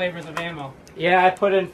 flavors of ammo. Yeah, I put in.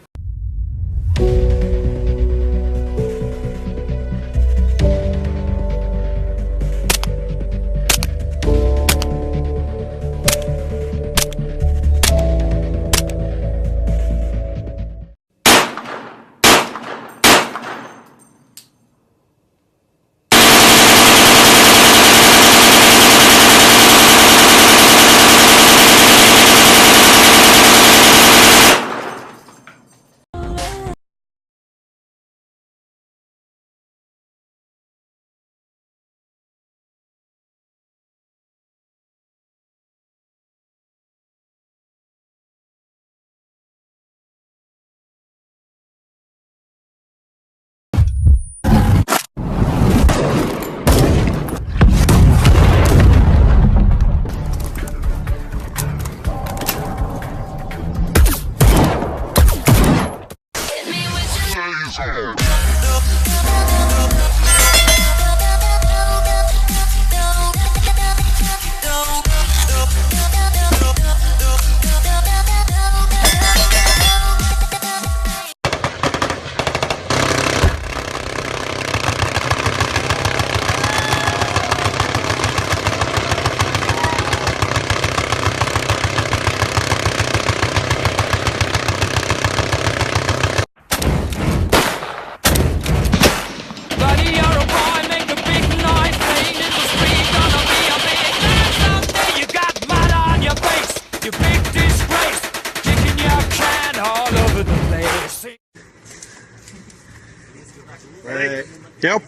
Ready? Yep.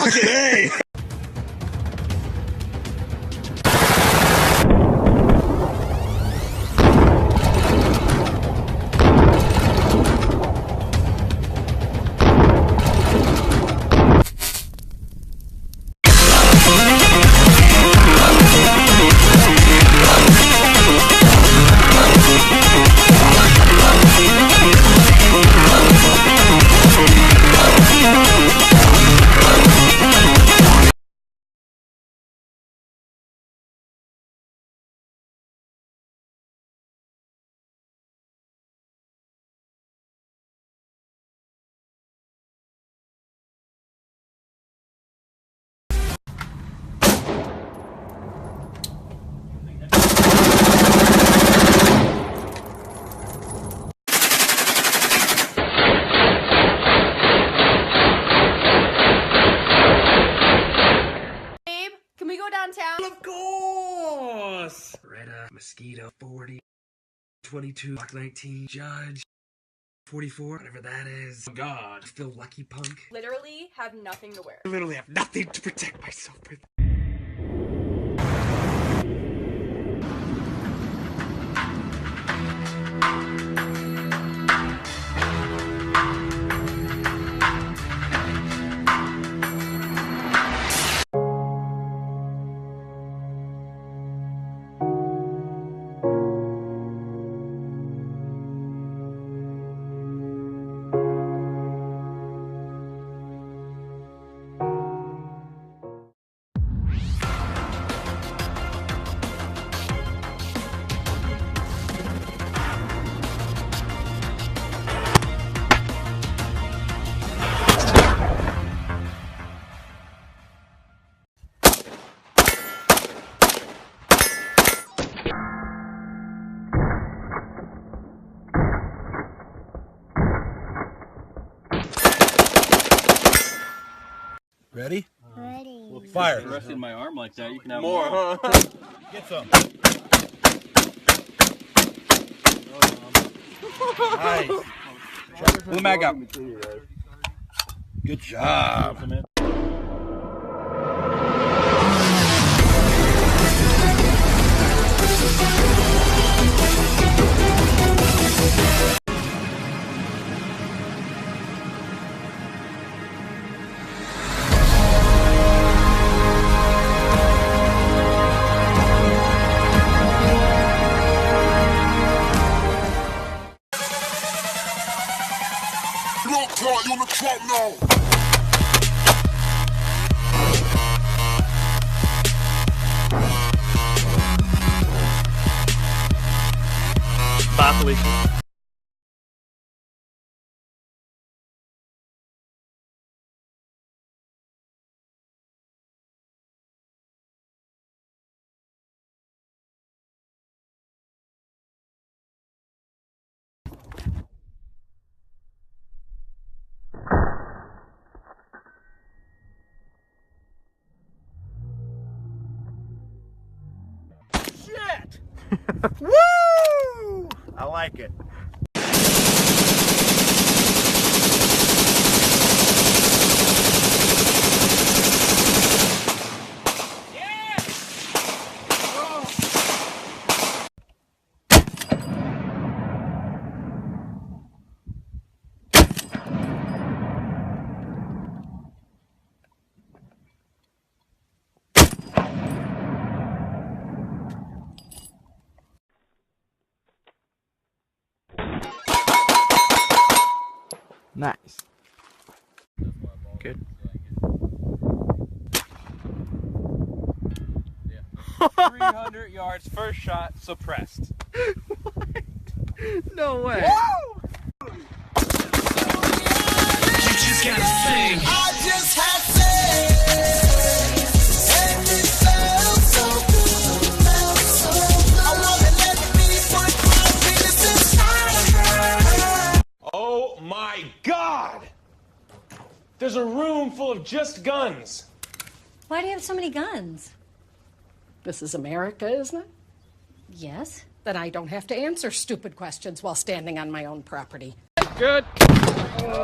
Okay. Downtown? Of course! Beretta, Mosquito, 40, 22, Block 19, Judge, 44, whatever that is. Oh God, Phil Lucky Punk. Literally have nothing to wear. I literally have nothing to protect myself with. Ready? Ready. Well, fire. Resting my arm like that, you can have More, more. huh? Get some. Nice. Pull the mag up. Good job. Block party on the trap now. leaking. Shit! Woo! I like it. Nice. Good. 300 yards, first shot, suppressed. What? No way. You just gotta sing. I just had sex, and it felt so good, felt so good. I wanna let me put my penis inside her. Oh my God! There's a room full of just guns. Why do you have so many guns? This is America, isn't it? Yes. Then I don't have to answer stupid questions while standing on my own property. Good. Oh.